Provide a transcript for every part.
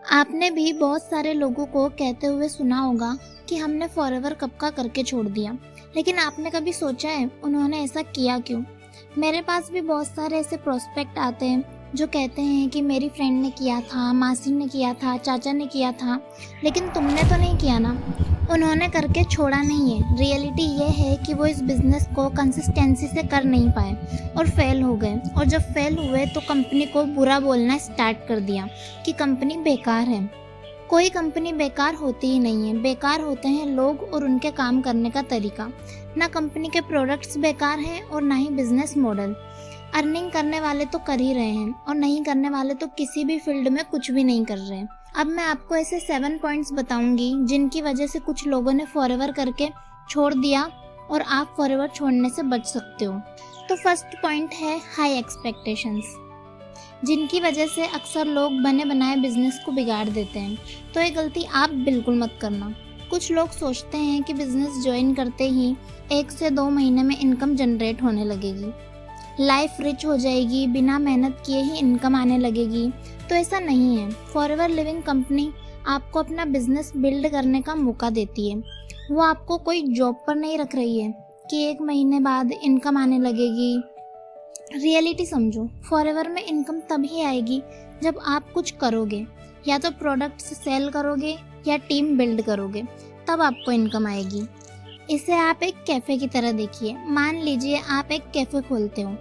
आपने भी बहुत सारे लोगों को कहते हुए सुना होगा कि हमने फॉरएवर कब का करके छोड़ दिया, लेकिन आपने कभी सोचा है उन्होंने ऐसा किया क्यों? मेरे पास भी बहुत सारे ऐसे प्रोस्पेक्ट आते हैं जो कहते हैं कि मेरी फ्रेंड ने किया था, मासी ने किया था, चाचा ने किया था, लेकिन तुमने तो नहीं किया ना। उन्होंने करके छोड़ा नहीं है। रियलिटी ये है कि वो इस बिज़नेस को कंसिस्टेंसी से कर नहीं पाए और फेल हो गए, और जब फेल हुए तो कंपनी को बुरा बोलना स्टार्ट कर दिया कि कंपनी बेकार है। कोई कंपनी बेकार होती ही नहीं है, बेकार होते हैं लोग और उनके काम करने का तरीका। ना कंपनी के प्रोडक्ट्स बेकार हैं और ना ही बिजनेस मॉडल। अर्निंग करने वाले तो कर ही रहे हैं और नहीं करने वाले तो किसी भी फील्ड में कुछ भी नहीं कर रहे हैं। अब मैं आपको ऐसे 7 पॉइंट्स बताऊंगी जिनकी वजह से कुछ लोगों ने फॉरएवर करके छोड़ दिया और आप फॉरएवर छोड़ने से बच सकते हो। तो फर्स्ट पॉइंट है हाई एक्सपेक्टेशंस, जिनकी वजह से अक्सर लोग बने बनाए बिजनेस को बिगाड़ देते हैं। तो ये गलती आप बिल्कुल मत करना। कुछ लोग सोचते हैं कि बिजनेस ज्वाइन करते ही 1 से 2 महीने में इनकम जनरेट होने लगेगी, लाइफ रिच हो जाएगी, बिना मेहनत किए ही इनकम आने लगेगी। तो ऐसा नहीं है। फॉरएवर लिविंग कंपनी आपको अपना बिजनेस बिल्ड करने का मौका देती है। वो आपको कोई जॉब पर नहीं रख रही है कि 1 महीने बाद इनकम आने लगेगी। रियलिटी समझो, फॉरएवर में इनकम तभी आएगी जब आप कुछ करोगे, या तो प्रोडक्ट्स सेल करोगे या टीम बिल्ड करोगे, तब आपको इनकम आएगी। इसे आप एक कैफ़े की तरह देखिए। मान लीजिए आप एक कैफ़े खोलते हो,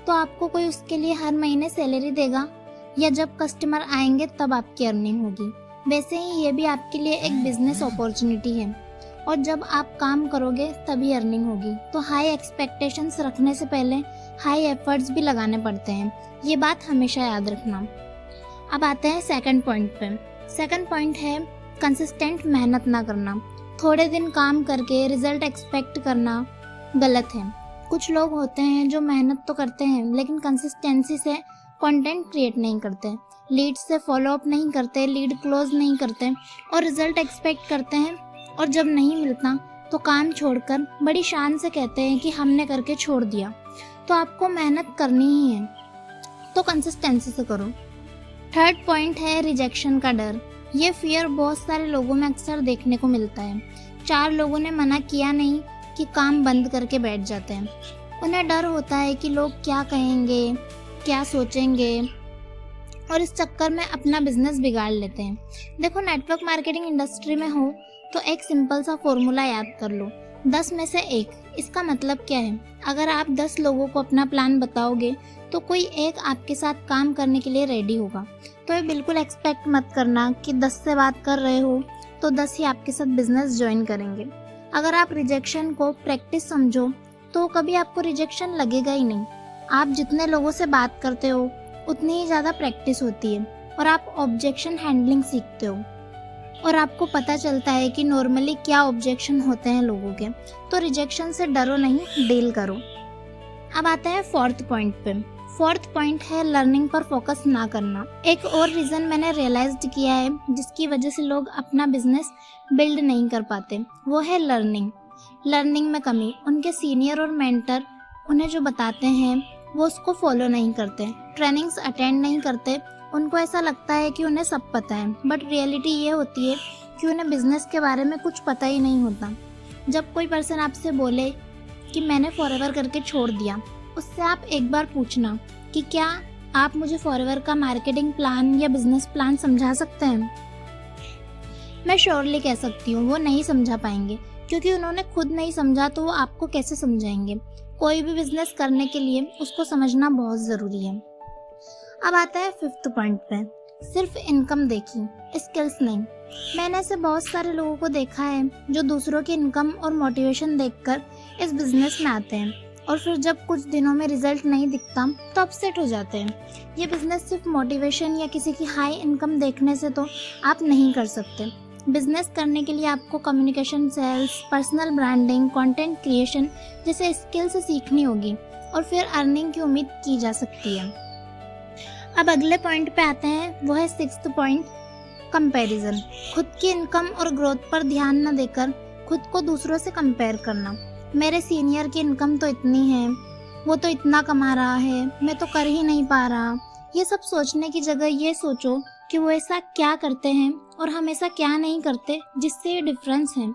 तो आपको कोई उसके लिए हर महीने सैलरी देगा या जब कस्टमर आएंगे तब आपकी अर्निंग होगी। वैसे ही ये भी आपके लिए एक बिजनेस अपॉर्चुनिटी है, और जब आप काम करोगे तभी अर्निंग होगी। तो हाई एक्सपेक्टेशंस रखने से पहले हाई एफर्ट्स भी लगाने पड़ते हैं, ये बात हमेशा याद रखना। अब आते हैं सेकंड पॉइंट पे। सेकंड पॉइंट है कंसिस्टेंट मेहनत ना करना। थोड़े दिन काम करके रिजल्ट एक्सपेक्ट करना गलत है। कुछ लोग होते हैं जो मेहनत तो करते हैं लेकिन कंसिस्टेंसी से कंटेंट क्रिएट नहीं करते, लीड से फॉलो अप नहीं करते, लीड क्लोज नहीं करते और रिजल्ट एक्सपेक्ट करते हैं, और जब नहीं मिलता तो काम छोड़कर बड़ी शान से कहते हैं कि हमने करके छोड़ दिया। तो आपको मेहनत करनी ही है, तो कंसिस्टेंसी से करो। थर्ड पॉइंट है रिजेक्शन का डर। ये फियर बहुत सारे लोगों में अक्सर देखने को मिलता है। 4 लोगों ने मना किया नहीं कि काम बंद करके बैठ जाते हैं। उन्हें डर होता है कि लोग क्या कहेंगे, क्या सोचेंगे, और इस चक्कर में अपना बिजनेस बिगाड़ लेते हैं। देखो, नेटवर्क मार्केटिंग इंडस्ट्री में हो तो एक सिंपल सा फॉर्मूला याद कर लो, 10 में से 1। इसका मतलब क्या है? अगर आप 10 लोगों को अपना प्लान बताओगे तो कोई एक आपके साथ काम करने के लिए रेडी होगा। तो ये बिल्कुल एक्सपेक्ट मत करना कि 10 से बात कर रहे हो तो 10 ही आपके साथ बिजनेस ज्वाइन करेंगे। अगर आप रिजेक्शन को प्रैक्टिस समझो तो कभी आपको रिजेक्शन लगेगा ही नहीं। आप जितने लोगों से बात करते हो उतनी ही ज़्यादा प्रैक्टिस होती है और आप ऑब्जेक्शन हैंडलिंग सीखते हो, और आपको पता चलता है कि नॉर्मली क्या ऑब्जेक्शन होते हैं लोगों के। तो रिजेक्शन से डरो नहीं, डील करो। अब आते हैं फोर्थ पॉइंट पे। फोर्थ पॉइंट है लर्निंग पर फोकस ना करना। एक और रीज़न मैंने रियलाइज्ड किया है जिसकी वजह से लोग अपना बिजनेस बिल्ड नहीं कर पाते, वो है लर्निंग में कमी। उनके सीनियर और मेंटर उन्हें जो बताते हैं वो उसको फॉलो नहीं करते, ट्रेनिंग्स अटेंड नहीं करते। उनको ऐसा लगता है कि उन्हें सब पता है, बट रियलिटी ये होती है कि उन्हें बिजनेस के बारे में कुछ पता ही नहीं होता। जब कोई पर्सन आपसे बोले कि मैंने फॉरएवर करके छोड़ दिया, उससे आप एक बार पूछना कि क्या आप मुझे फॉरएवर का मार्केटिंग प्लान या बिजनेस प्लान समझा सकते हैं। मैं श्योरली कह सकती हूँ वो नहीं समझा पाएंगे, क्योंकि उन्होंने खुद नहीं समझा तो वो आपको कैसे समझाएंगे। कोई भी बिजनेस करने के लिए उसको समझना बहुत ज़रूरी है। अब आता है फिफ्थ पॉइंट पे, सिर्फ इनकम देखी, स्किल्स नहीं। मैंने ऐसे बहुत सारे लोगों को देखा है जो दूसरों की इनकम और मोटिवेशन देखकर इस बिजनेस में आते हैं, और फिर जब कुछ दिनों में रिजल्ट नहीं दिखता तो अपसेट हो जाते हैं। ये बिजनेस सिर्फ मोटिवेशन या किसी की हाई इनकम देखने से तो आप नहीं कर सकते। बिजनेस करने के लिए आपको communication, sales, personal branding, content creation जैसे स्किल्स सीखनी होगी, और फिर अर्निंग की उम्मीद की जा सकती है। अब अगले पॉइंट पे आते हैं, वो है 6th पॉइंट, कंपैरिजन। खुद की इनकम और ग्रोथ पर ध्यान न देकर खुद को दूसरों से कंपेयर करना। मेरे सीनियर की इनकम तो इतनी है, वो तो इतना कमा रहा है, मैं तो कर ही नहीं पा रहा। ये सब सोचने की जगह ये सोचो कि वो ऐसा क्या करते हैं और हम ऐसा क्या नहीं करते जिससे ये डिफरेंस है।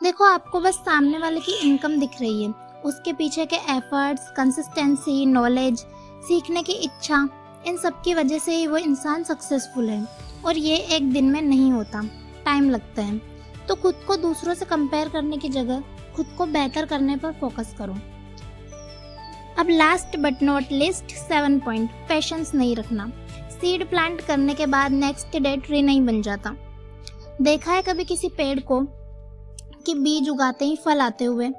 देखो, आपको बस सामने वाले की इनकम दिख रही है, उसके पीछे के एफर्ट्स, कंसिस्टेंसी, नॉलेज, सीखने की इच्छा, इन सब की वजह से ही वो इंसान सक्सेसफुल है। और ये एक दिन में नहीं होता, टाइम लगता है। तो खुद को दूसरों से कंपेयर करने की जगह खुद को बेहतर करने पर फोकस करो। अब last but not list 7 point, patience नहीं रखना। सीड प्लांट करने के बाद नेक्स्ट डे ट्री नहीं बन जाता। देखा है कभी किसी पेड़ को कि बीज उगाते ही फल आते हुए?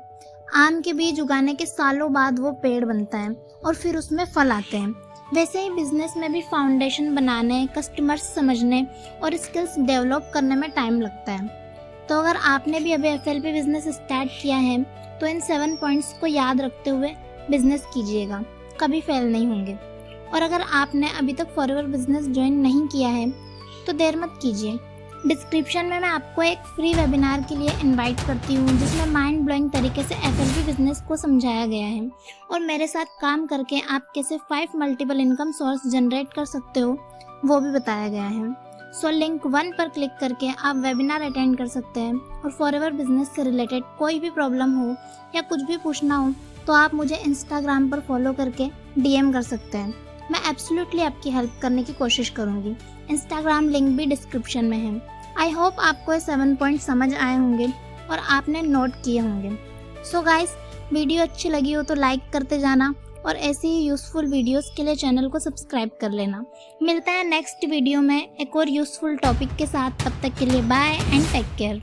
आम के बीज उगाने के सालों बाद वो पेड़ बनता है और फिर उसमें फल आते हैं। वैसे ही बिजनेस में भी फाउंडेशन बनाने, कस्टमर्स समझने और स्किल्स डेवलप करने में टाइम लगता है। तो अगर आपने भी अभी FLP बिजनेस स्टार्ट किया है तो इन 7 पॉइंट्स को याद रखते हुए बिजनेस कीजिएगा, कभी फेल नहीं होंगे। और अगर आपने अभी तक फॉरएवर बिजनेस ज्वाइन नहीं किया है तो देर मत कीजिए। डिस्क्रिप्शन में मैं आपको एक फ्री वेबिनार के लिए इनवाइट करती हूँ जिसमें माइंड ब्लोइंग तरीके से FLP बिजनेस को समझाया गया है और मेरे साथ काम करके आप कैसे 5 मल्टीपल इनकम सोर्स जनरेट कर सकते हो वो भी बताया गया है। सो लिंक 1 पर क्लिक करके आप वेबिनार अटेंड कर सकते हैं और फॉरएवर बिजनेस से रिलेटेड कोई भी प्रॉब्लम हो या कुछ भी पूछना हो तो आप मुझे इंस्टाग्राम पर फॉलो करके DM कर सकते हैं। मैं एब्सोल्युटली आपकी हेल्प करने की कोशिश करूँगी। इंस्टाग्राम लिंक भी डिस्क्रिप्शन में है। आई होप आपको ये 7 पॉइंट समझ आए होंगे और आपने नोट किए होंगे। सो गाइस, वीडियो अच्छी लगी हो तो लाइक करते जाना और ऐसी ही यूज़फुल वीडियोस के लिए चैनल को सब्सक्राइब कर लेना। मिलते हैं नेक्स्ट वीडियो में एक और यूज़फुल टॉपिक के साथ। तब तक के लिए बाय एंड टेक केयर।